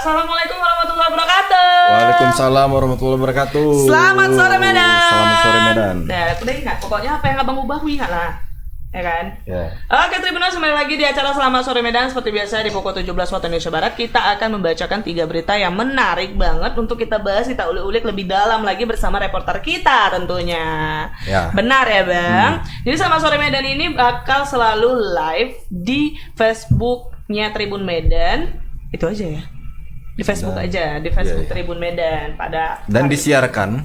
Assalamualaikum warahmatullahi wabarakatuh. Waalaikumsalam warahmatullahi wabarakatuh. Selamat sore Medan. Selamat sore Medan. Nah, udah ingat pokoknya apa yang abang ubah ingat lah, ya kan? Ya. Oke, Tribuners, kembali lagi di acara Selamat Sore Medan. Seperti biasa di pukul 17 waktu Indonesia Barat kita akan membacakan 3 berita yang menarik banget untuk kita bahas, kita ulik-ulik lebih dalam lagi bersama reporter kita tentunya. Ya. Benar ya Bang? Jadi Selamat Sore Medan ini bakal selalu live di Facebooknya Tribun Medan. Itu aja ya? Di Facebook aja, di Facebook Tribun Medan pada Dan disiarkan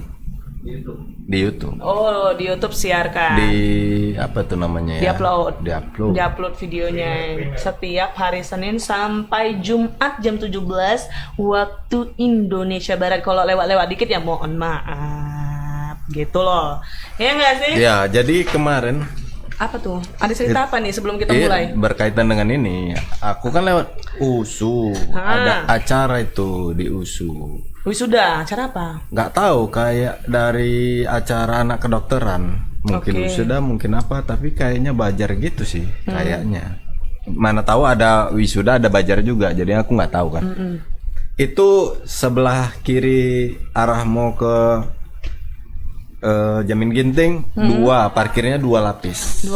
di YouTube. Oh, di YouTube siarkan. Di apa tuh namanya ya? Diupload videonya setiap hari Senin sampai Jumat jam 17 waktu Indonesia Barat. Kalau lewat-lewat dikit ya mohon maaf. Gitu loh. Ya enggak sih? Ya, jadi kemarin apa tuh? Ada cerita apa nih sebelum kita mulai? Berkaitan dengan ini, aku kan lewat USU. Ada acara itu di USU. Wisuda, acara apa? Nggak tahu, kayak dari acara anak kedokteran. Mungkin wisuda, mungkin apa, tapi kayaknya Bajar gitu sih, kayaknya. Mana tahu ada wisuda, ada Bajar juga, jadi aku nggak tahu kan. Itu sebelah kiri arah mau ke Jamin Ginting, parkirnya 2 lapis.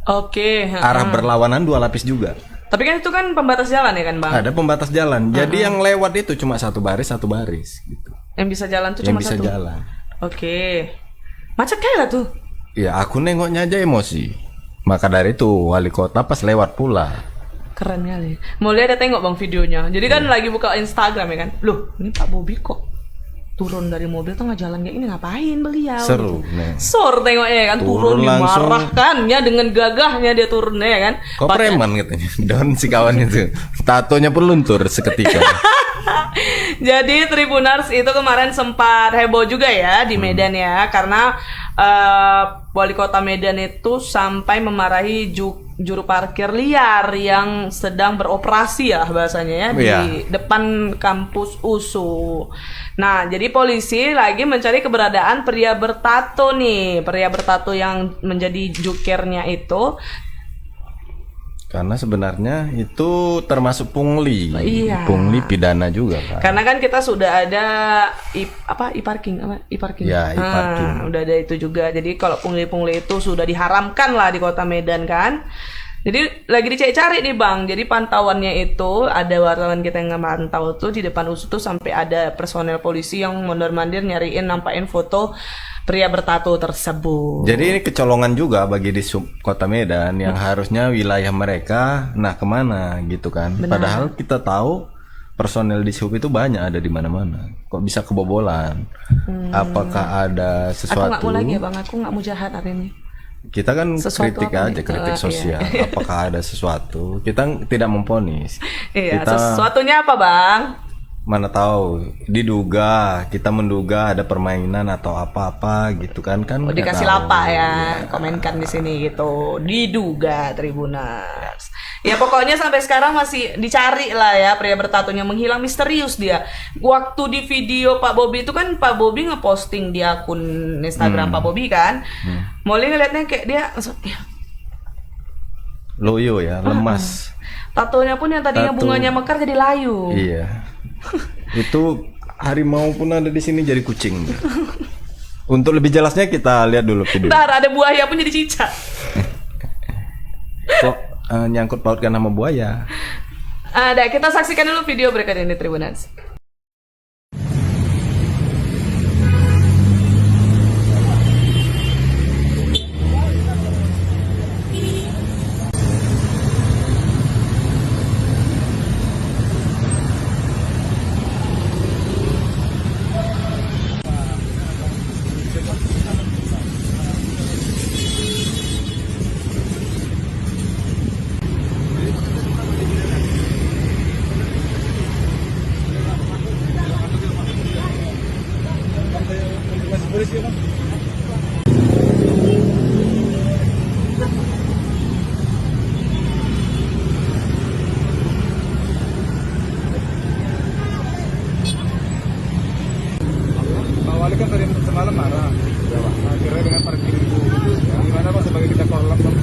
Oke. Arah berlawanan 2 lapis juga. Tapi kan itu kan pembatas jalan ya kan Bang? Ada pembatas jalan. Jadi yang lewat itu cuma satu baris gitu. Yang bisa jalan tuh cuma yang bisa satu. Jalan. Oke. Macet kayak lah tuh. Ya aku nengoknya aja emosi. Maka dari itu wali kota pas lewat pula. Keren kali. Mau lihat tengok Bang videonya. Jadi kan lagi buka Instagram ya kan. Loh, ini Pak Bobi kok turun dari mobil tengah jalan kayak ini, ngapain beliau? Seru gitu. nih. Sor tengoknya kan, turun dimarahkan ya, dengan gagahnya dia turunnya ya kan. Kok preman katanya. Don si kawan itu. Tatonya pun luntur seketika. Jadi Tribuners itu kemarin sempat heboh juga ya di Medan ya, karena wali kota Medan itu sampai memarahi juru parkir liar yang sedang beroperasi ya bahasanya ya di depan kampus USU. Nah, jadi polisi lagi mencari keberadaan pria bertato nih, pria bertato yang menjadi jukirnya itu. Karena sebenarnya itu termasuk pungli. Iya. Pungli pidana juga kan. Karena kan kita sudah ada e-parking. Ya, e-parking. Udah ada itu juga. Jadi kalau pungli-pungli itu sudah diharamkan lah di kota Medan kan. Jadi lagi dicari-cari nih Bang. Jadi pantauannya itu ada wartawan kita yang ngemantau tuh di depan USU tuh sampai ada personel polisi yang mondar-mandir nyariin, nampakin foto pria bertato tersebut. Jadi ini kecolongan juga bagi di sub kota Medan yang harusnya wilayah mereka, nah kemana gitu kan? Benar. Padahal kita tahu personel di sub itu banyak ada di mana-mana. Kok bisa kebobolan? Apakah ada sesuatu? Aku nggak mau lagi ya Bang, aku nggak mau jahat hari ini. Kita kan Sesuatu kritik aja, kritik sosial. Iya. Apakah ada sesuatu? Kita tidak memponis. Iya, Kita sesuatunya apa Bang? mana tahu, diduga, kita menduga ada permainan atau apa-apa gitu kan dikasih lapa ya, komenkan di sini gitu, diduga Tribuners. Ya pokoknya sampai sekarang masih dicari lah ya pria bertatonya, menghilang misterius dia. Waktu di video Pak Bobi itu kan Pak Bobi ngeposting di akun Instagram Pak Bobi kan, Molly ngeliatnya kayak dia loyo ya, lemas. Tatonya pun yang tadinya bunganya mekar jadi layu. Iya. Itu harimau pun ada di sini jadi kucing. Untuk lebih jelasnya kita lihat dulu video. Ntar ada buaya pun jadi cicak. Kok nyangkut pautkan nama buaya? Ada, kita saksikan dulu video berikut ini Tribuners. Wali kan tadi semalam marah, akhirnya dengan parkir itu, gimana Bang sebagai kita korlap Bang?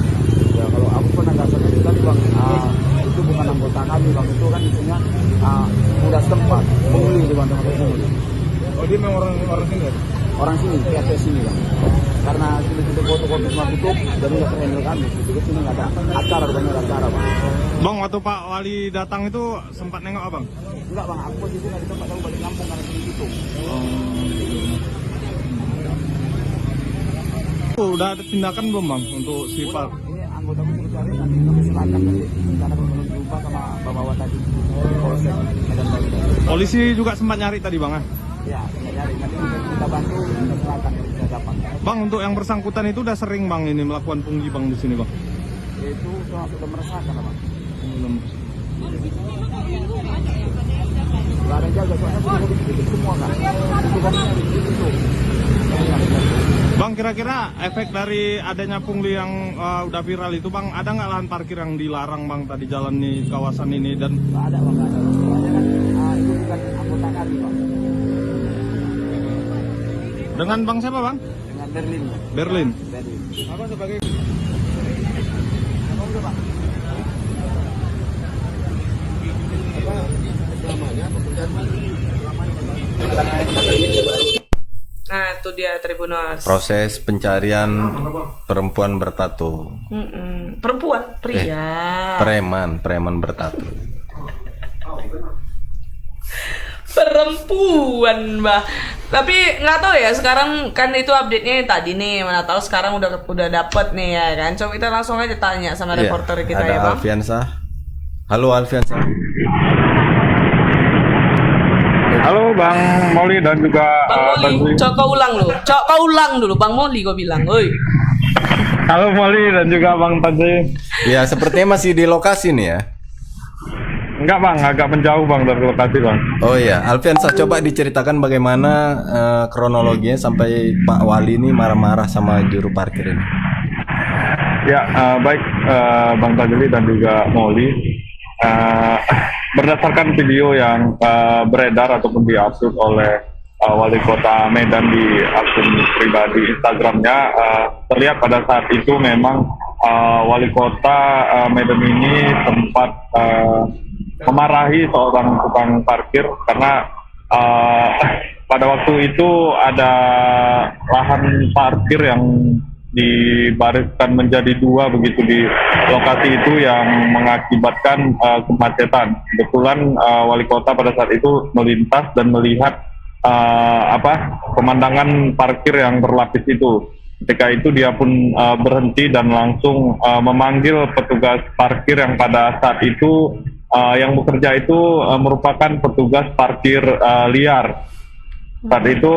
Ya kalau aku penegasannya tadi Bang, itu bukan anggota kami Bang, itu kan isinya orang sini, pihak sini bang. Karena situ foto-foto semua tutup, jadi nggak terhandle kami. Situ sini nggak ada acara, banyak acara bang. Bang, waktu Pak Wali datang itu sempat nengok abang? Enggak bang, aku posisi nggak di tempat, aku balik kampung karena sini tutup. Udah ada tindakan belum bang untuk si Pak? Ini anggota aku sudah cari, nanti kami silakan nanti karena belum jumpa sama bapak tadi. Polsek Medan Baru. Polisi juga sempat nyari tadi bang ya? Ya, kita cari. Nanti kita bantu, kita silakan kita dapat. Bang, untuk yang bersangkutan itu udah sering bang ini melakukan pungli bang di sini bang? Itu sudah meresahkan bang. Belum. Gak ada jaga, soalnya sudah ditutup semua kan. Itu kan ditutup. Bang, kira-kira efek dari adanya pungli yang udah viral itu bang, ada nggak lahan parkir yang dilarang bang tadi jalan di kawasan ini dan? Gak ada bang, gak ada. Soalnya kan itu bukan anggota kami bang. Dengan bang siapa bang? Dengan Berlin. Berlin. Berlin. Apa sebagai? Apa udah bang? Nah, itu dia Tribuners. Proses pencarian perempuan bertato. Perempuan, pria. Preman bertato. Perempuan, Mbah. Tapi nggak tahu ya, sekarang kan itu update-nya yang tadi nih, mana tahu sekarang udah dapet nih ya kan. Coba kita langsung aja tanya sama Iya, reporter kita ada ya, Bang. Alfiansa. Halo Alfiansa. Halo Bang Moli dan juga Bang Moli, coba ulang lu. Coba ulang dulu Bang Moli gue bilang. Oi. Halo Moli dan juga Bang Tanji. Ya, sepertinya masih di lokasi nih ya. Enggak bang, agak menjauh bang dari lokasi bang. Oh iya, Alfiansa, coba diceritakan bagaimana kronologinya sampai Pak Wali ini marah-marah sama juru parkir ini. Ya, baik Bang Tajli dan juga Moli. Berdasarkan video yang beredar ataupun diupload oleh Wali Kota Medan di akun pribadi Instagramnya, terlihat pada saat itu memang Wali Kota Medan ini sempat memarahi seorang tukang parkir karena pada waktu itu ada lahan parkir yang dibariskan menjadi dua begitu di lokasi itu yang mengakibatkan kemacetan. Kebetulan wali kota pada saat itu melintas dan melihat pemandangan parkir yang berlapis itu. Ketika itu dia pun berhenti dan langsung memanggil petugas parkir yang pada saat itu yang bekerja itu merupakan petugas parkir liar. Saat itu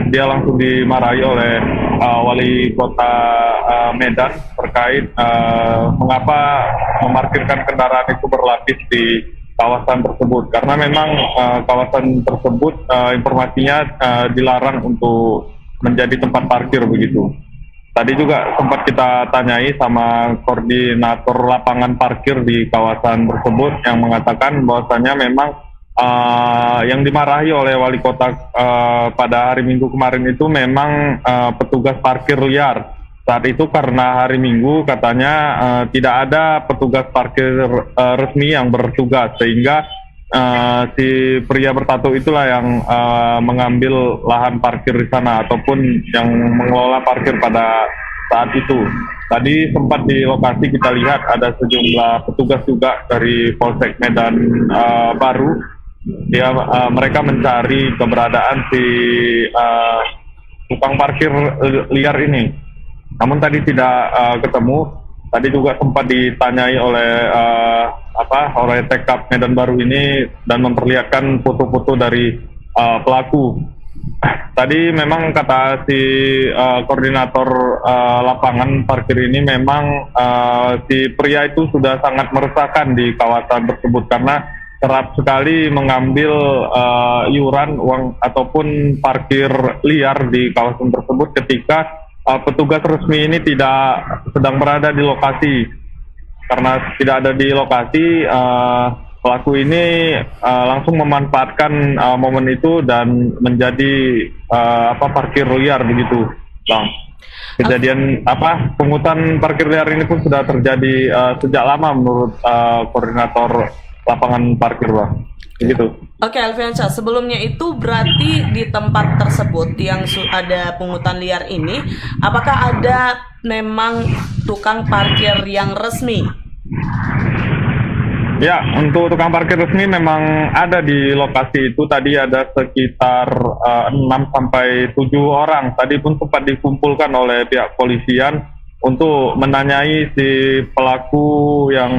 dia langsung dimarahi oleh wali kota Medan terkait mengapa memarkirkan kendaraan itu berlapis di kawasan tersebut, karena memang kawasan tersebut informasinya dilarang untuk menjadi tempat parkir begitu. Tadi juga sempat kita tanyai sama koordinator lapangan parkir di kawasan tersebut yang mengatakan bahwasanya memang yang dimarahi oleh wali kota pada hari Minggu kemarin itu memang petugas parkir liar. Saat itu karena hari Minggu katanya tidak ada petugas parkir resmi yang bertugas, sehingga si pria bertato itulah yang mengambil lahan parkir di sana ataupun yang mengelola parkir pada saat itu. Tadi sempat di lokasi kita lihat ada sejumlah petugas juga dari Polsek Medan Baru. Mereka mencari keberadaan si tukang parkir liar ini. Namun tadi tidak ketemu. Tadi juga sempat ditanyai oleh oleh TK Medan Baru ini dan memperlihatkan foto-foto dari pelaku. Tadi memang kata si koordinator lapangan parkir ini memang si pria itu sudah sangat meresahkan di kawasan tersebut karena kerap sekali mengambil iuran uang ataupun parkir liar di kawasan tersebut ketika petugas resmi ini tidak sedang berada di lokasi. Karena tidak ada di lokasi, pelaku ini langsung memanfaatkan momen itu dan menjadi parkir liar begitu, Bang. Kejadian pungutan parkir liar ini pun sudah terjadi sejak lama menurut koordinator lapangan parkir, Bang. Begitu. Oke, Alfiansyah, sebelumnya itu berarti di tempat tersebut yang ada pungutan liar ini, apakah ada memang tukang parkir yang resmi? Ya, untuk tukang parkir resmi memang ada di lokasi itu. Tadi ada sekitar 6 sampai 7 orang. Tadi pun sempat dikumpulkan oleh pihak polisian untuk menanyai si pelaku yang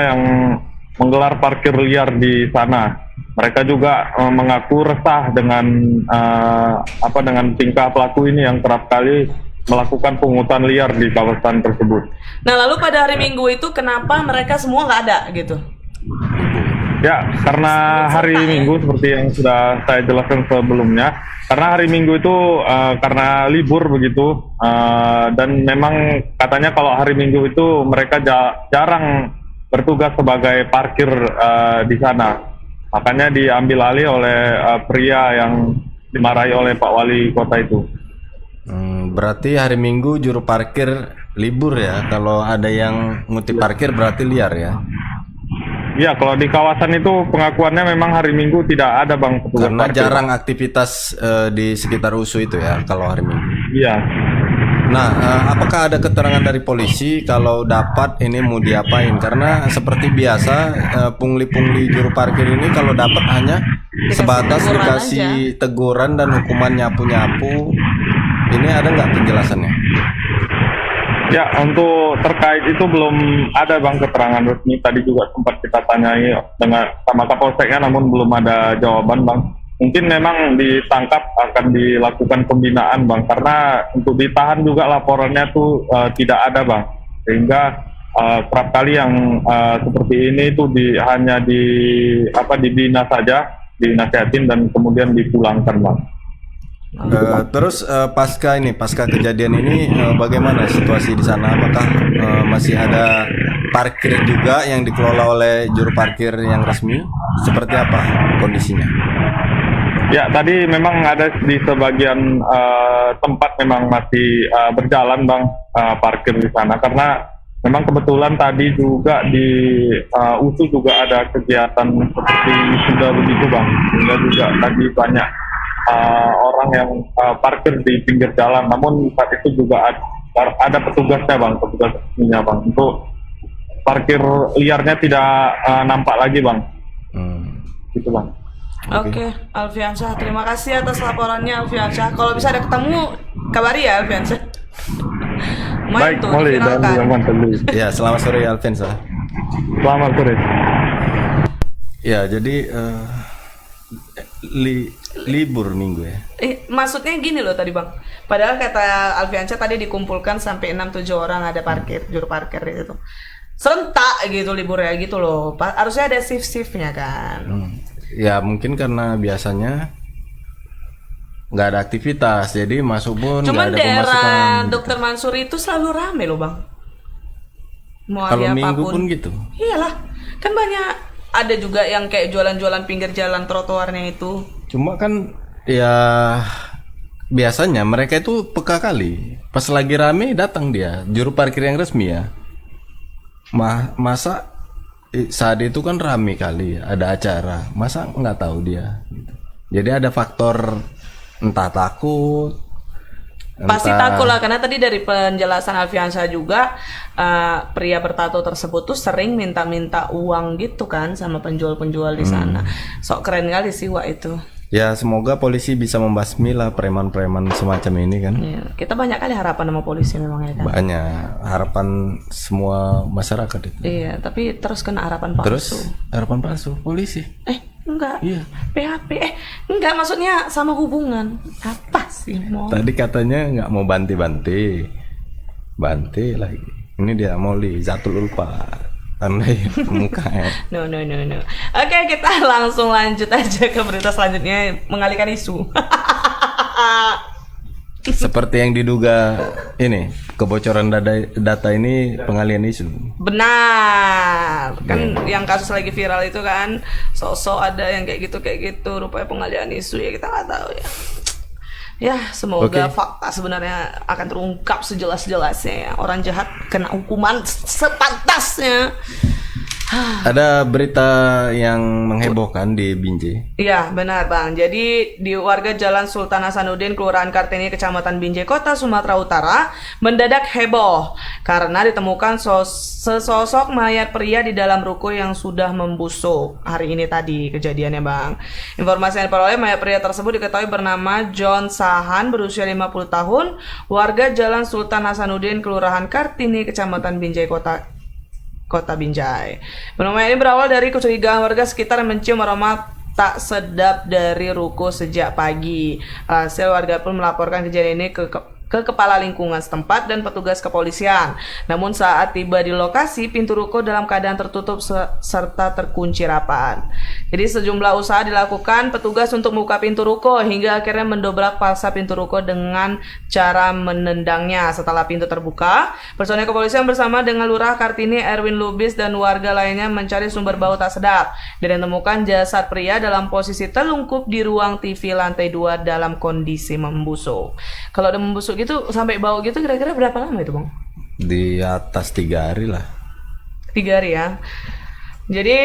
yang menggelar parkir liar di sana. Mereka juga mengaku resah dengan dengan tingkah pelaku ini yang kerap kali melakukan pungutan liar di kawasan tersebut. Nah, lalu pada hari Minggu itu kenapa mereka semua nggak ada gitu? Ya, karena hari Minggu seperti yang sudah saya jelaskan sebelumnya, karena hari Minggu itu karena libur begitu, dan memang katanya kalau hari Minggu itu mereka jarang bertugas sebagai parkir di sana. Makanya diambil alih oleh pria yang dimarahi oleh Pak Wali Kota itu. Berarti hari Minggu juru parkir libur ya. Kalau ada yang ngutip parkir berarti liar ya. Iya, kalau di kawasan itu pengakuannya memang hari Minggu tidak ada Bang petugas Karena parkir. jarang aktivitas di sekitar USU itu ya kalau hari Minggu. Iya. Nah, apakah ada keterangan dari polisi kalau dapat ini mau diapain? Karena seperti biasa pungli-pungli juru parkir ini kalau dapat hanya sebatas teguran dikasih teguran dan hukuman nyapu-nyapu. Ini ada nggak penjelasannya? Ya, untuk terkait itu belum ada Bang keterangan resmi. Tadi juga sempat kita tanyai sama Kapolseknya, namun belum ada jawaban Bang. Mungkin memang ditangkap akan dilakukan pembinaan Bang, karena untuk ditahan juga laporannya tuh tidak ada Bang. Sehingga kerap kali yang seperti ini itu hanya dibina saja, dinasihatin dan kemudian dipulangkan Bang. Terus pasca kejadian ini bagaimana situasi di sana? Apakah masih ada parkir juga yang dikelola oleh juru parkir yang resmi? Seperti apa kondisinya? Ya, tadi memang ada di sebagian tempat memang masih berjalan Bang parkir di sana, karena memang kebetulan tadi juga di USU juga ada kegiatan seperti sudah begitu Bang, sehingga juga tadi banyak orang yang parkir di pinggir jalan. Namun saat itu juga ada petugasnya Bang, petugas resminya Bang, untuk parkir liarnya tidak nampak lagi Bang. Gitu Bang. Oke, Alfiansyah, terima kasih atas laporannya Alfiansyah. Kalau bisa ada ketemu, kabari ya Alfiansyah. Baik, Molly dan Zaman Teguh. Ya, selamat sore Alfiansyah. Selamat sore. Ya, jadi libur Minggu ya. Maksudnya gini loh tadi Bang. Padahal kata Alfiansyah tadi dikumpulkan sampai 6-7 orang ada juru parkir itu. Serentak gitu liburnya gitu loh. Harusnya ada shift-shiftnya kan. Ya mungkin karena biasanya nggak ada aktivitas, jadi masuk pun nggak Cuman ada daerah pemasukan. Dr. Mansur itu selalu rame loh Bang. Mau Kalau hari Minggu apapun. pun gitu. Iyalah, kan banyak. Ada juga yang kayak jualan-jualan pinggir jalan trotoarnya itu. Cuma kan ya biasanya mereka itu peka kali. Pas lagi rame datang dia, juru parkir yang resmi ya. Masa saat itu kan rame kali, ada acara, masa nggak tahu dia gitu. Jadi ada faktor entah takut, Pasti takut lah, karena tadi dari penjelasan Alfiansyah juga pria bertato tersebut tuh sering minta-minta uang gitu kan sama penjual-penjual di sana. Sok keren kali sih Wak itu. ya semoga polisi bisa membasmi lah preman-preman semacam ini kan. Ya, kita banyak kali harapan sama polisi memang ya kan. Banyak harapan semua masyarakat itu. Iya, tapi terus kena harapan palsu. Terus harapan palsu polisi. Enggak. Iya. PHP. Enggak, maksudnya sama hubungan. Apa sih mau? Tadi katanya nggak mau banti lagi. Ini dia Molly Zatul Ulfa, tandai muka ya. No. Oke, kita langsung lanjut aja ke berita selanjutnya, mengalihkan isu. Seperti yang diduga ini kebocoran data ini pengalian isu. Benar. Kan yang kasus lagi viral itu kan sosok ada yang kayak gitu rupanya pengalian isu ya, kita nggak tahu ya. Ya, semoga fakta sebenarnya akan terungkap sejelas-jelasnya ya. Orang jahat kena hukuman sepantasnya. Ada berita yang menghebohkan di Binjai. Iya, benar Bang. Jadi di warga Jalan Sultan Hasanuddin, Kelurahan Kartini, Kecamatan Binjai Kota, Sumatera Utara, mendadak heboh karena ditemukan sesosok mayat pria di dalam ruko yang sudah membusuk. Hari ini tadi kejadiannya Bang. Informasi yang diperoleh, mayat pria tersebut diketahui bernama John Sahan, berusia 50 tahun, warga Jalan Sultan Hasanuddin, Kelurahan Kartini, Kecamatan Binjai Kota Binjai. Fenomena ini berawal dari kecurigaan warga sekitar yang mencium aroma tak sedap dari ruko sejak pagi. Hasil warga pun melaporkan kejadian ini ke kepala lingkungan setempat dan petugas kepolisian. Namun saat tiba di lokasi, pintu ruko dalam keadaan tertutup serta terkunci rapat. Jadi sejumlah usaha dilakukan petugas untuk membuka pintu ruko hingga akhirnya mendobrak paksa pintu ruko dengan cara menendangnya. Setelah pintu terbuka, personel kepolisian bersama dengan Lurah Kartini Erwin Lubis dan warga lainnya mencari sumber bau tak sedap dan ditemukan jasad pria dalam posisi telungkup di ruang TV lantai 2 dalam kondisi membusuk. Kalau udah membusuk gitu sampai bau gitu kira-kira berapa lama itu Bang? Di atas 3 hari lah. 3 hari ya. Jadi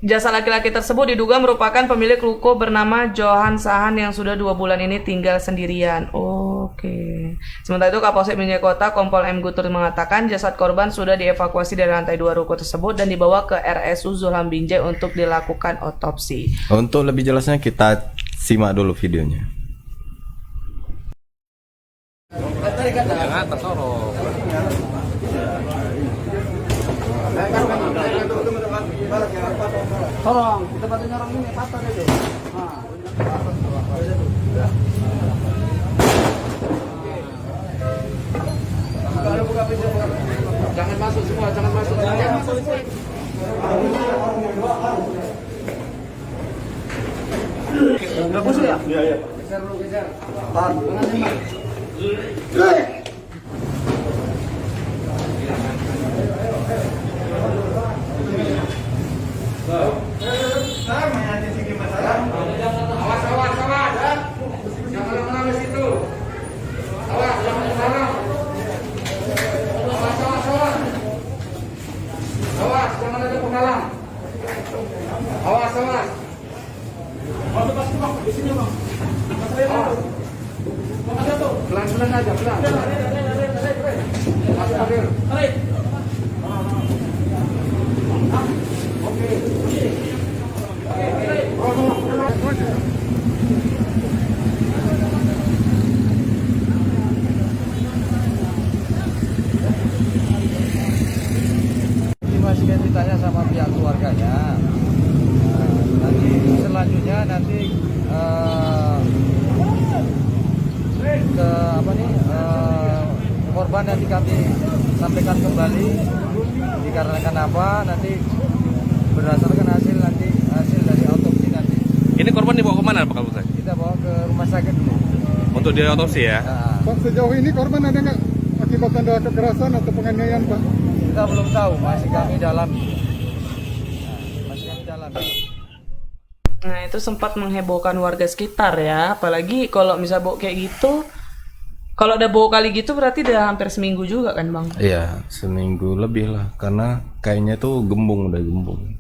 jasad laki-laki tersebut diduga merupakan pemilik ruko bernama Johan Sahan yang sudah 2 bulan ini tinggal sendirian. Oke. Sementara itu Kapolsek Binjai Kota Kompol M. Gutur mengatakan jasad korban sudah dievakuasi dari lantai 2 ruko tersebut dan dibawa ke RSU Zulham Binjai untuk dilakukan otopsi. Untuk lebih jelasnya kita simak dulu videonya. Tolong, kita bantu nyorong ini patah itu. Jangan masuk semua, jangan masuk. Jangan masuk. Enggak busuk ya? Iya, iya. Geser dulu, geser. Tahan. Pelan-pelan aja, pelan. Masih ditanya sama pihak keluarganya. Nanti selanjutnya ke korban nanti kami sampaikan kembali dikarenakan apa nanti berdasarkan hasil dari autopsi nanti. Ini korban dibawa kemana Pak Kapolsek? Kita bawa ke rumah sakit dulu. Untuk diotopsi ya? Pak, sejauh ini korban ada nggak akibat ada kekerasan atau penganiayaan Pak? Kita belum tahu, masih kami dalami. Nah itu sempat menghebohkan warga sekitar ya. Apalagi kalau misal bau kayak gitu, kalau udah bau kali gitu berarti udah hampir seminggu juga kan Bang? Iya, seminggu lebih lah. Karena kayaknya tuh udah gembung.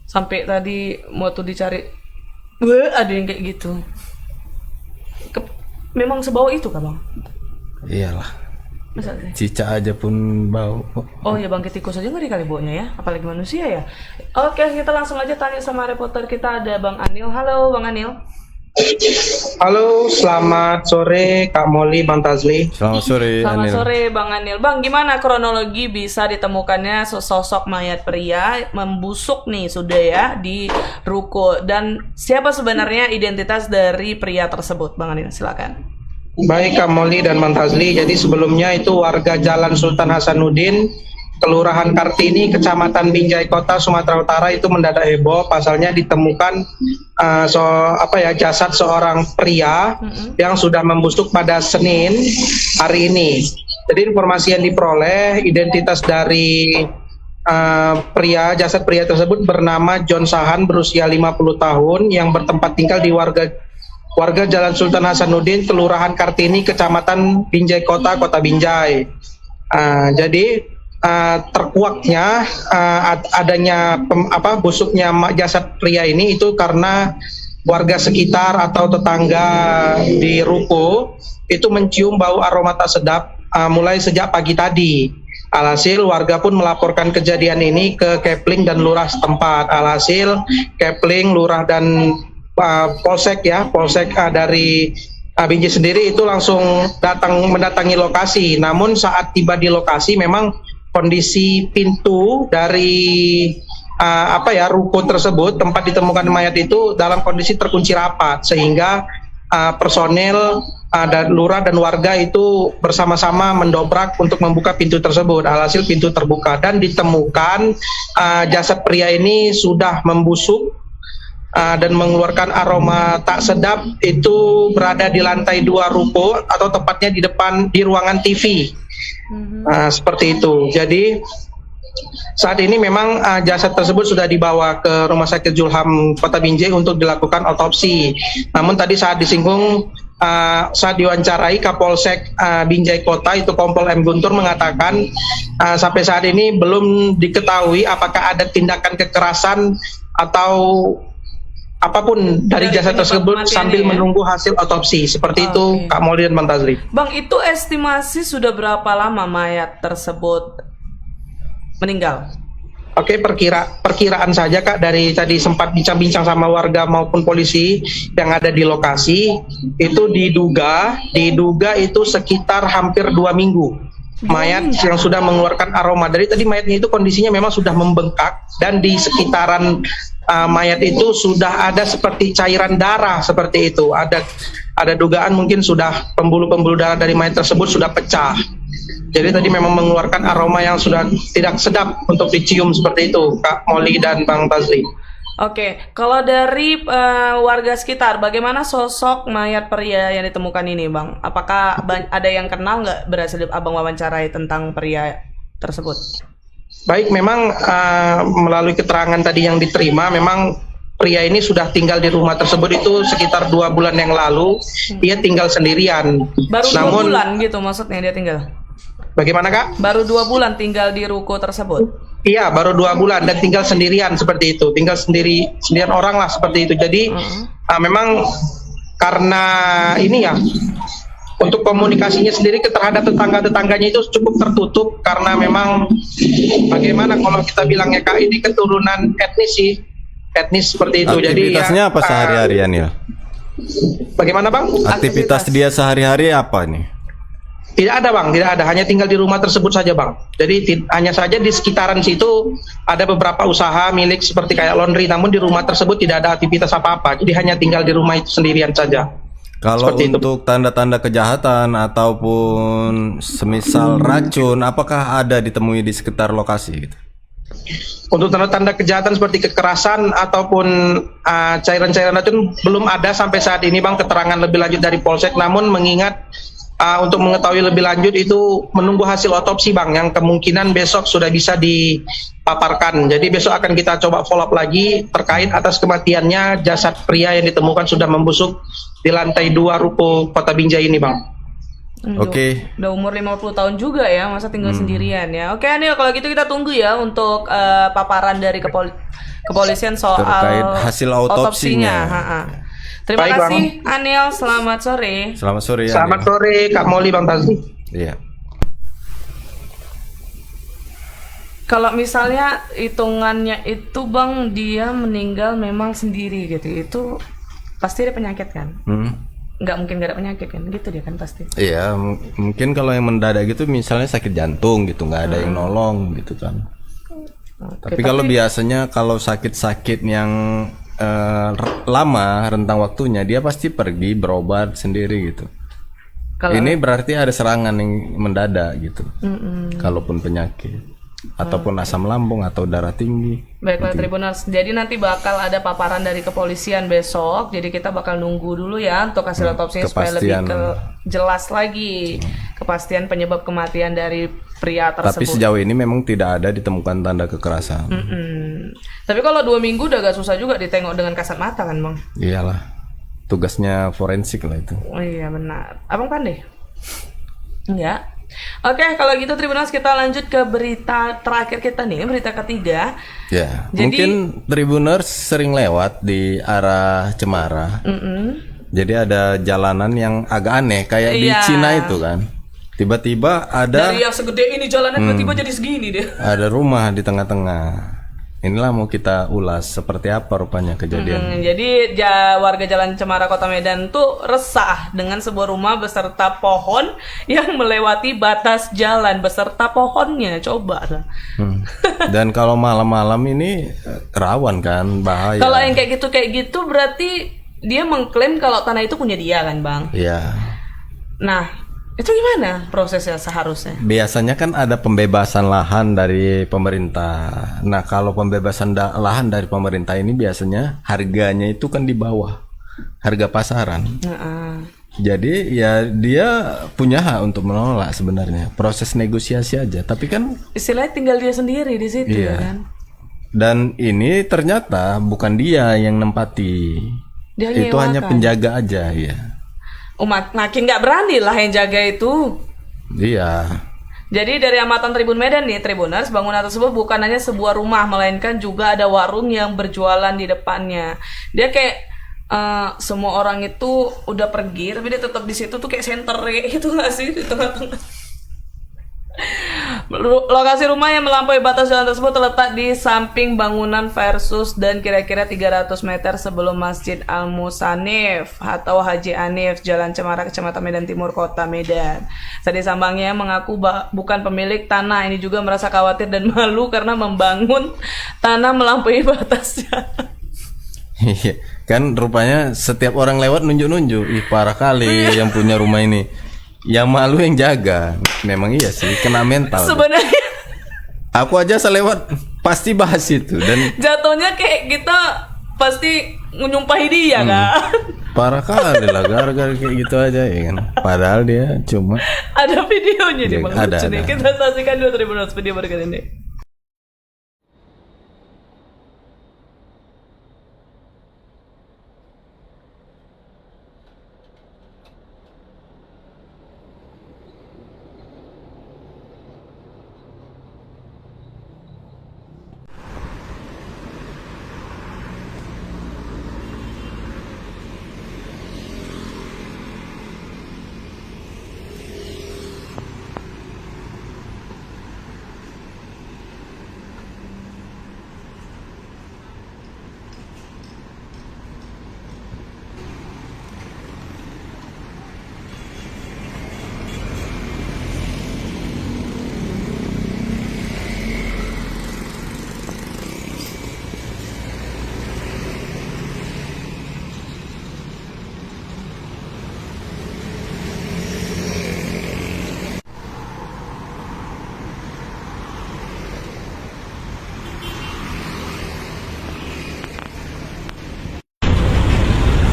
Sampai tadi waktu dicari, ada yang kayak gitu. Memang sebau itu kah Bang? Iyalah. Masa sih? Cicak aja pun bau. Oh ya bangkit tikus aja ngeri kali baunya ya, apalagi manusia ya. Oke, kita langsung aja tanya sama reporter kita, ada Bang Anil. Halo Bang Anil. Halo, selamat sore Kak Molly, Bang Tazli. Selamat sore, Selamat Anil. sore Bang Anil. Bang, gimana kronologi bisa ditemukannya sosok mayat pria membusuk nih sudah ya di ruko, dan siapa sebenarnya identitas dari pria tersebut? Bang Anil, silakan. Baik Kak Molly dan Bang Tazli, jadi sebelumnya itu warga Jalan Sultan Hasanuddin, Kelurahan Kartini, Kecamatan Binjai Kota, Sumatera Utara itu mendadak heboh, pasalnya ditemukan jasad seorang pria yang sudah membusuk pada Senin hari ini. Jadi informasi yang diperoleh, identitas dari jasad pria tersebut bernama John Sahan, berusia 50 tahun yang bertempat tinggal di warga Jalan Sultan Hasanuddin, Kelurahan Kartini, Kecamatan Binjai Kota, Kota Binjai. Jadi terkuaknya adanya busuknya jasad pria ini itu karena warga sekitar atau tetangga di ruko itu mencium bau aroma tak sedap mulai sejak pagi tadi. Alhasil warga pun melaporkan kejadian ini ke Kepling dan lurah setempat. Alhasil Kepling, lurah dan polsek dari Binjai sendiri itu langsung mendatangi lokasi. Namun saat tiba di lokasi memang kondisi pintu dari ruko tersebut tempat ditemukan mayat itu dalam kondisi terkunci rapat, sehingga personel dan lurah dan warga itu bersama-sama mendobrak untuk membuka pintu tersebut. Alhasil pintu terbuka dan ditemukan jasad pria ini sudah membusuk dan mengeluarkan aroma tak sedap, itu berada di lantai 2 ruko atau tepatnya di ruangan TV. Seperti itu. Jadi saat ini memang jasad tersebut sudah dibawa ke Rumah Sakit Julham Kota Binjai untuk dilakukan otopsi. Namun tadi saat disinggung, saat diwawancarai Kapolsek Binjai Kota itu Kompol M. Guntur mengatakan sampai saat ini belum diketahui apakah ada tindakan kekerasan atau apapun dari jasad tersebut sambil menunggu hasil otopsi. Seperti itu Kak Moli dan Bang Tazli. Bang, itu estimasi sudah berapa lama mayat tersebut meninggal? Oke, perkiraan saja Kak, dari tadi sempat bincang-bincang sama warga maupun polisi yang ada di lokasi, itu diduga itu sekitar hampir 2 minggu mayat yang sudah mengeluarkan aroma. Dari tadi mayatnya itu kondisinya memang sudah membengkak, dan di sekitaran mayat itu sudah ada seperti cairan darah seperti itu. Ada dugaan mungkin sudah pembuluh-pembuluh darah dari mayat tersebut sudah pecah. Jadi tadi memang mengeluarkan aroma yang sudah tidak sedap untuk dicium seperti itu, Kak Moli dan Bang Tazli. Oke, kalau dari warga sekitar, bagaimana sosok mayat pria yang ditemukan ini, Bang? Apakah ada yang kenal nggak, berhasil Abang wawancarai tentang pria tersebut? Baik, memang melalui keterangan tadi yang diterima, memang pria ini sudah tinggal di rumah tersebut itu sekitar 2 bulan yang lalu. Dia tinggal sendirian. Baru 2 bulan gitu maksudnya dia tinggal? Bagaimana Kak? Baru 2 bulan tinggal di ruko tersebut? Iya, baru 2 bulan dan tinggal sendirian seperti itu. Tinggal sendirian orang lah seperti itu. Jadi memang karena ini ya, untuk komunikasinya sendiri terhadap tetangga-tetangganya itu cukup tertutup, karena memang bagaimana kalau kita bilangnya Kak, ini keturunan etnis seperti itu. Aktivitasnya apa sehari-harian ya? Bagaimana Bang? Aktivitas dia sehari-hari apa nih? Tidak ada Bang, tidak ada. Hanya tinggal di rumah tersebut saja Bang. Jadi hanya saja di sekitaran situ ada beberapa usaha milik seperti kayak laundry, namun di rumah tersebut tidak ada aktivitas apa-apa. Jadi hanya tinggal di rumah itu sendirian saja. Kalau seperti untuk tanda-tanda kejahatan ataupun semisal racun, apakah ada ditemui di sekitar lokasi gitu? Untuk tanda-tanda kejahatan seperti kekerasan ataupun cairan-cairan racun belum ada sampai saat ini Bang, keterangan lebih lanjut dari Polsek. Namun mengingat untuk mengetahui lebih lanjut itu menunggu hasil otopsi Bang, yang kemungkinan besok sudah bisa dipaparkan. Jadi besok akan kita coba follow up lagi terkait atas kematiannya jasad pria yang ditemukan sudah membusuk di lantai 2 ruko Kota Binjai ini Bang. Oke. Udah umur 50 tahun juga ya, masa tinggal sendirian ya. Oke Anil, kalau gitu kita tunggu ya untuk paparan dari kepolisian soal terkait hasil otopsinya. Terima Baik, kasih Anil, selamat sore. Selamat sore ya. Selamat sore Kak Moli, Bang Tazli. Iya. Kalau misalnya hitungannya itu Bang, dia meninggal memang sendiri gitu, itu pasti ada penyakit kan? Nggak mungkin nggak ada penyakit kan, gitu dia kan pasti. Iya, mungkin kalau yang mendadak gitu misalnya sakit jantung gitu, nggak ada yang nolong gitu kan. Tapi kalau biasanya kalau sakit-sakit yang lama rentang waktunya, dia pasti pergi berobat sendiri gitu. Ini berarti ada serangan yang mendadak gitu. Kalaupun penyakit ataupun asam lambung atau darah tinggi. Baiklah Tribuners, jadi nanti bakal ada paparan dari kepolisian besok. Jadi kita bakal nunggu dulu ya untuk hasil otopsinya supaya lebih jelas lagi kepastian penyebab kematian dari pria tersebut. Tapi sejauh ini memang tidak ada ditemukan tanda kekerasan. Tapi kalau 2 minggu udah agak susah juga ditengok dengan kasat mata kan Bang? Iyalah, tugasnya forensik lah itu. Oh iya benar. Abang pandai? Enggak. Oke, kalau gitu Tribuners kita lanjut ke berita terakhir kita nih, berita ketiga. Ya, Jadi- mungkin Tribuners sering lewat di arah Cemara. Jadi ada jalanan yang agak aneh kayak di Iya. Cina itu kan. Tiba-tiba ada Dari yang segede ini jalannya tiba-tiba jadi segini deh. ada rumah di tengah-tengah. Inilah mau kita ulas seperti apa rupanya kejadian. Jadi warga Jalan Cemara Kota Medan tuh resah dengan sebuah rumah beserta pohon yang melewati batas jalan beserta pohonnya. Coba lah. Dan kalau malam-malam ini rawan kan, bahaya. Kalau yang kayak gitu berarti dia mengklaim kalau tanah itu punya dia kan, Bang? Iya. Nah, itu gimana prosesnya seharusnya? Biasanya kan ada pembebasan lahan dari pemerintah. Nah, kalau pembebasan lahan dari pemerintah ini biasanya harganya itu kan di bawah harga pasaran. Jadi ya dia punya hak untuk menolak sebenarnya. Proses negosiasi aja. Tapi kan Istilahnya tinggal dia sendiri di situ Iya. kan. dan ini ternyata bukan dia yang nempati. Dia Itu hanya nyewakan. penjaga aja ya. Makin nggak berani lah yang jaga itu. Iya. Jadi dari amatan Tribun Medan nih, Tribuners, bangunan tersebut bukan hanya sebuah rumah, melainkan juga ada warung yang berjualan di depannya. Dia kayak semua orang itu udah pergi, tapi dia tetap di situ tuh kayak center kayak gitu nggak sih di tengah-tengah. Lokasi rumah yang melampaui batas jalan tersebut terletak di samping bangunan versus dan kira-kira 300 meter sebelum Masjid Al-Musanif atau Haji Anif, Jalan Cemara, Kecamatan Medan Timur, Kota Medan. Sadi Sambangnya mengaku bukan pemilik tanah ini juga merasa khawatir dan malu karena membangun tanah melampaui batasnya. Iya. Kan rupanya setiap orang lewat nunjuk-nunjuk. Ih, parah kali yang punya rumah ini. Yang malu yang jaga. Memang iya sih, kena mental. Sebenarnya Aku aja selewat pasti bahas itu dan jatuhnya kayak kita pasti nyumpahi dia kan. parah kali lah gara-gara kayak gitu aja ya kan. Padahal dia cuma Ada videonya nih, Iya, Bang. ada, Lucu nih. ada. Kita saksikan dulu Tribuners video berikut ini.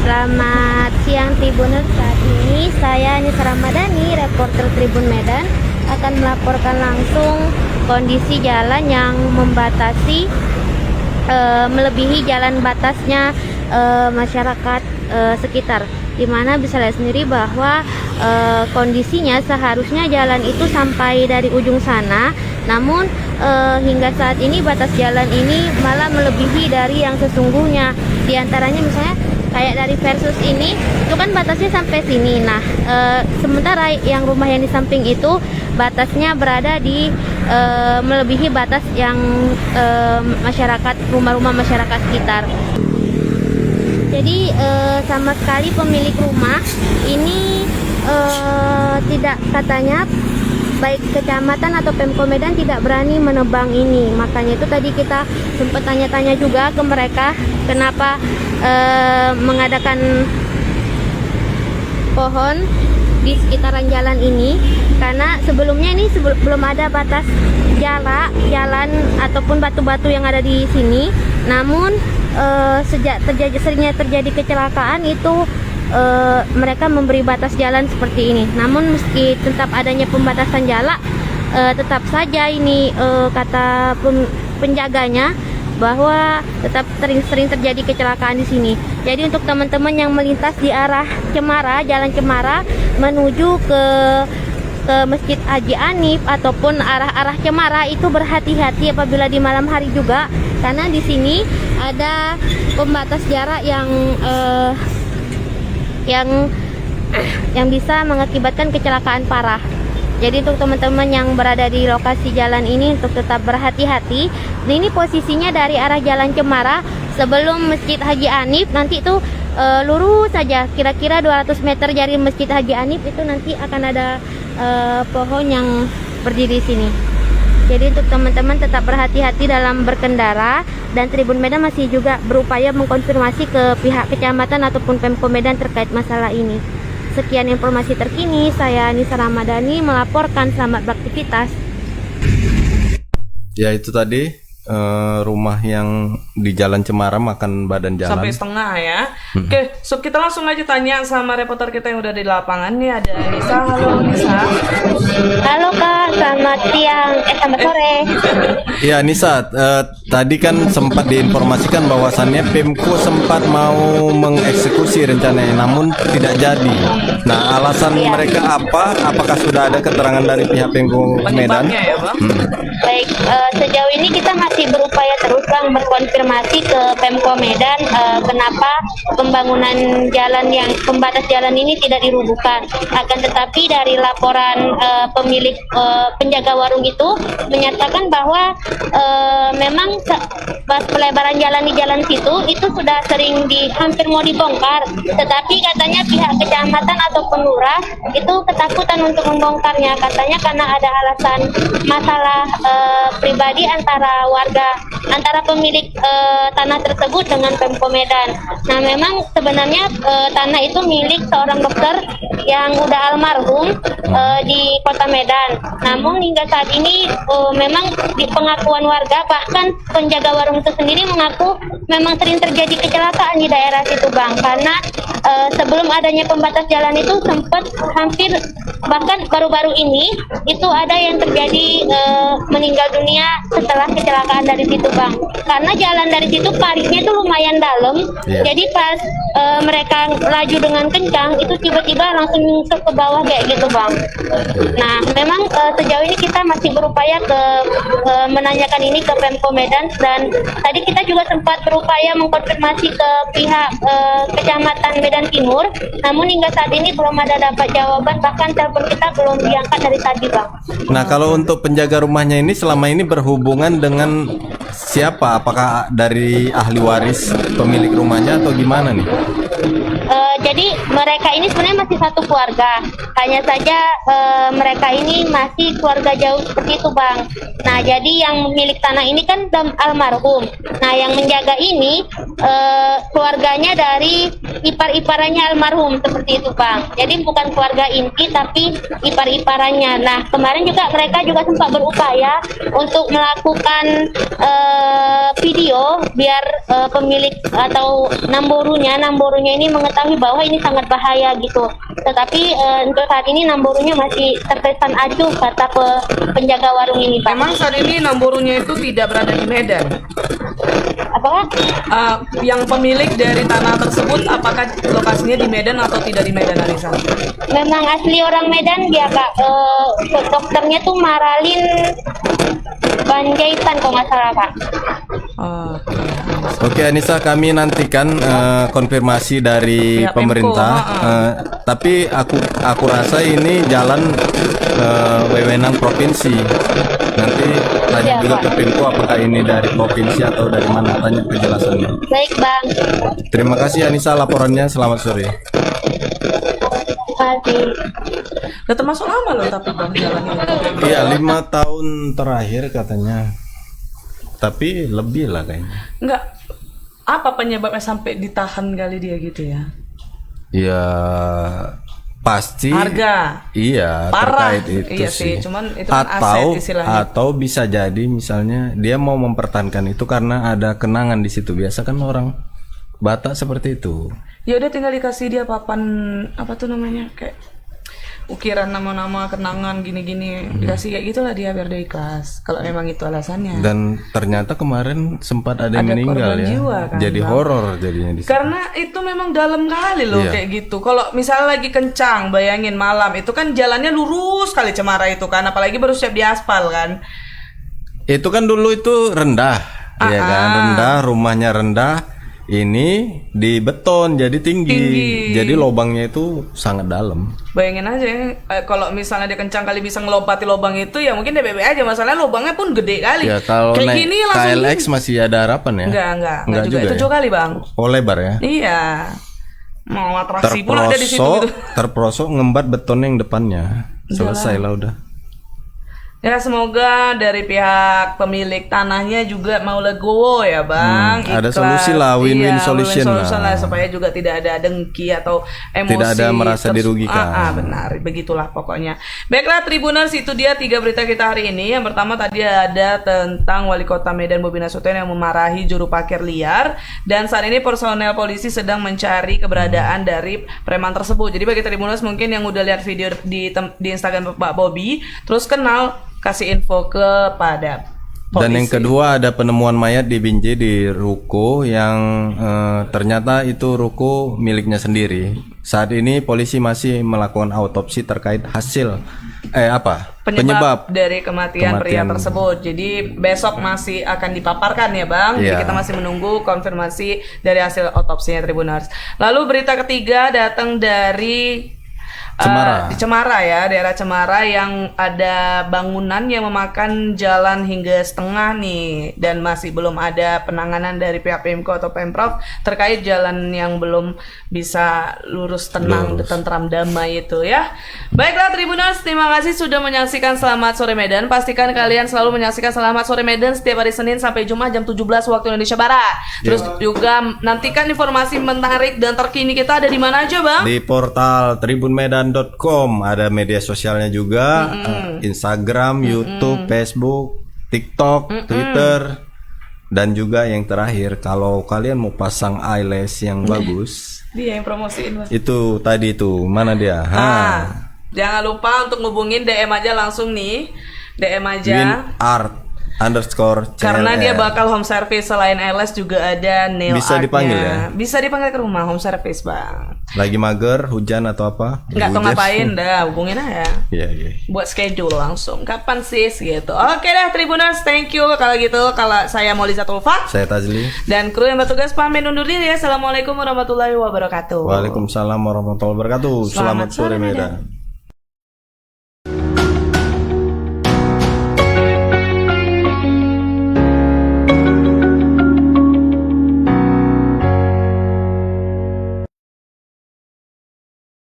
Selamat siang Tribuners, saat ini saya Anissa Ramadhani, reporter Tribun Medan akan melaporkan langsung kondisi jalan yang membatasi melebihi jalan batasnya masyarakat sekitar, dimana bisa lihat sendiri bahwa kondisinya seharusnya jalan itu sampai dari ujung sana, namun hingga saat ini batas jalan ini malah melebihi dari yang sesungguhnya. Di antaranya misalnya kayak dari versus ini itu kan batasnya sampai sini. Nah, sementara yang rumah yang di samping itu batasnya berada di melebihi batas yang masyarakat, rumah-rumah masyarakat sekitar. Jadi sama sekali pemilik rumah ini tidak, katanya baik kecamatan atau Pemko Medan tidak berani menebang ini. Makanya itu tadi kita sempat tanya-tanya juga ke mereka kenapa mengadakan pohon di sekitaran jalan ini, karena sebelumnya ini belum ada batas jalan ataupun batu-batu yang ada di sini. Namun sejak seringnya terjadi kecelakaan itu mereka memberi batas jalan seperti ini. Namun meski tetap adanya pembatasan jalan, tetap saja ini kata penjaganya bahwa tetap sering terjadi kecelakaan di sini. Jadi untuk teman-teman yang melintas di arah Cemara, Jalan Cemara menuju ke ke Masjid Haji Hanif ataupun arah-arah Cemara itu berhati-hati apabila di malam hari juga, karena di sini ada pembatas jarak yang bisa mengakibatkan kecelakaan parah. Jadi untuk teman-teman yang berada di lokasi jalan ini untuk tetap berhati-hati. Ini posisinya dari arah Jalan Cemara sebelum Masjid Haji Hanif, nanti itu lurus saja kira-kira 200 meter dari Masjid Haji Hanif itu nanti akan ada pohon yang berdiri di sini. Jadi untuk teman-teman tetap berhati-hati dalam berkendara, dan Tribun Medan masih juga berupaya mengkonfirmasi ke pihak kecamatan ataupun Pemko Medan terkait masalah ini. Sekian informasi terkini, saya Nisa Ramadhani melaporkan, selamat beraktivitas. Ya itu tadi rumah yang di Jalan Cemara makan badan jalan. Sampai setengah ya. Oke, so kita langsung aja tanya sama reporter kita yang udah di lapangan nih, ada Nisa. Halo Nisa. Halo Kak, selamat siang, selamat sore. Ya Nisa, tadi kan sempat diinformasikan bahwasannya Pemko sempat mau mengeksekusi rencananya, namun tidak jadi. Nah, alasan mereka apa? Apakah sudah ada keterangan dari pihak Pemko Medan? Penyebabnya ya Bang? Baik, sejauh ini kita masih berupaya terus Bang berkonfirmasi ke Pemko Medan kenapa pembangunan jalan yang pembatas jalan ini tidak dirubuhkan. Akan tetapi dari laporan pemilik penjaga warung itu menyatakan bahwa memang pelebaran jalan di jalan situ itu sudah sering hampir mau dibongkar, tetapi katanya pihak kecamatan ataupun lurah itu ketakutan untuk membongkarnya, katanya karena ada alasan masalah pribadi antara pemilik tanah tersebut dengan Pemko Medan. Nah, memang sebenarnya tanah itu milik seorang dokter yang udah almarhum di Kota Medan. Namun hingga saat ini memang di pengakuan warga, bahkan penjaga warung itu sendiri mengaku memang sering terjadi kecelakaan di daerah situ Bang, karena sebelum adanya pembatas jalan itu sempat hampir, bahkan baru-baru ini itu ada yang terjadi meninggal dunia setelah kecelakaan dari situ Bang, karena jalan dari situ paritnya itu lumayan dalam. Jadi pas mereka laju dengan kencang itu tiba-tiba langsung nyungsep ke bawah kayak gitu Bang. Nah, memang sejauh ini kita masih berupaya menanyakan ini ke Pemko Medan, dan tadi kita juga sempat berupaya mengkonfirmasi ke pihak Kecamatan Medan Timur, namun hingga saat ini belum ada dapat jawaban, bahkan telepon kita belum diangkat dari tadi Bang. Nah, kalau untuk penjaga rumahnya ini selama ini berhubungan dengan siapa? Apakah dari ahli waris pemilik rumahnya atau gimana nih? Jadi mereka ini sebenarnya masih satu keluarga, hanya saja mereka ini masih keluarga jauh seperti itu Bang. Nah, jadi yang milik tanah ini kan almarhum. Nah, yang menjaga ini keluarganya dari ipar-iparannya almarhum seperti itu Bang. Jadi bukan keluarga inti tapi ipar-iparannya. Nah, kemarin juga mereka juga sempat berupaya untuk melakukan video biar pemilik atau namborunya ini mengetahui bahwa ini sangat bahaya gitu. Tetapi untuk saat ini namborunya masih terkesan acuh, kata penjaga warung ini Pak. Memang saat ini namborunya itu tidak berada di Medan. Apakah? Yang pemilik dari tanah tersebut apakah lokasinya di Medan atau tidak di Medan, Anissa? Memang asli orang Medan dia Kak. Dokternya tuh Maralin Banjaitan kalau nggak salah Kak. Oke Anissa, kami nantikan konfirmasi dari Pihak pemerintah. Tapi aku rasa ini jalan wewenang provinsi. Nanti tanya juga ke Pemko apakah ini dari provinsi atau dari mana, tanya kejelasannya. Baik Bang. Terima kasih Anissa laporannya. Selamat sore. Terima kasih. Udah termasuk lama loh tapi Bang jalannya. Iya, 5 tahun terakhir katanya. Tapi lebih lah kayaknya. Enggak. Apa penyebabnya sampai ditahan kali dia gitu ya? Ya pasti Harga. Iya, Parah. terkait itu Iya sih, cuman itu kan aset istilahnya. Atau bisa jadi misalnya dia mau mempertahankan itu karena ada kenangan di situ. Biasa kan orang Batak seperti itu. Ya udah tinggal dikasih dia papan apa tuh namanya, kayak ukiran nama-nama kenangan gini-gini dikasih kayak gitulah dia biar dia ikhlas kalau memang itu alasannya. Dan ternyata kemarin sempat ada yang Ada meninggal korban ya. jiwa kan, Jadi Bang? horor jadinya di situ. Karena itu memang dalam kali loh Iya. kayak gitu. Kalau misalnya lagi kencang, bayangin malam itu kan jalannya lurus kali Cemara itu kan, apalagi baru siap diaspal kan. Itu kan dulu itu rendah, ya kan, rendah, rumahnya rendah. Ini di beton jadi tinggi. Jadi lubangnya itu sangat dalam. Bayangin aja kalau misalnya dia kencang kali bisa ngelompati lubang itu ya mungkin DBB aja, masalahnya lubangnya pun gede kali. Ya kalau kayak naik gini langsung KLX masih ada harapan ya? enggak juga. juga Itu ya? 7 kali, Bang. Oh, lebar ya? Iya. Mau atraksi pula ada di situ gitu. Terprosok ngembat beton yang depannya. Selesai lah udah. Ya semoga dari pihak pemilik tanahnya juga mau legowo ya Bang. Ada Ikhlas. solusi lah, win-win Iya, solution lah. lah. Supaya juga tidak ada dengki atau emosi. Tidak ada merasa dirugikan. Benar, begitulah pokoknya. Baiklah Tribuners, itu dia 3 berita kita hari ini. Yang pertama tadi ada tentang Wali Kota Medan Bobi Nasution yang memarahi juru parkir liar, dan saat ini personel polisi sedang mencari keberadaan dari preman tersebut. Jadi bagi Tribuners mungkin yang udah lihat video di Instagram Pak Bobi, terus kenal, kasih info kepada polisi. Dan yang kedua ada penemuan mayat di Binjai di ruko yang ternyata itu ruko miliknya sendiri. Saat ini polisi masih melakukan autopsi terkait hasil penyebab dari kematian pria tersebut. Jadi besok masih akan dipaparkan ya Bang. Jadi Iya. kita masih menunggu konfirmasi dari hasil otopsinya Tribuners. Lalu berita ketiga datang dari Cemara. di Cemara ya, daerah Cemara yang ada bangunan yang memakan jalan hingga setengah nih, dan masih belum ada penanganan dari pihak Pemko atau Pemprov terkait jalan yang belum bisa lurus tenang, tentram damai itu ya. Baiklah Tribuners, terima kasih sudah menyaksikan Selamat Sore Medan. Pastikan kalian selalu menyaksikan Selamat Sore Medan setiap hari Senin sampai Jumat jam 17 waktu Indonesia Barat. Terus juga nantikan informasi menarik dan terkini kita ada di mana aja Bang? Di portal tribunmedan.com, ada media sosialnya juga, Instagram, YouTube, Facebook, TikTok, Twitter, dan juga yang terakhir kalau kalian mau pasang eyelash yang bagus, Dia yang promosiin Bang. itu tadi tuh mana dia? Jangan lupa untuk ngubungin DM aja langsung nih. DM aja. WinArt_CLS. Karena dia bakal home service, selain LS juga ada nail Bisa artnya. dipanggil ya? Bisa dipanggil ke rumah home service Bang. Lagi mager, hujan atau apa? Nggak tahu Hujan. ngapain dah, hubungin aja. Iya. Buat schedule langsung. Kapan sih gitu. Oke deh Tribuners, thank you. Kalau gitu, kalau saya Mauliza Tulfa Saya Tazli. dan kru yang bertugas pamit undur diri ya. Assalamualaikum warahmatullahi wabarakatuh. Waalaikumsalam warahmatullahi wabarakatuh. Selamat sore Medan.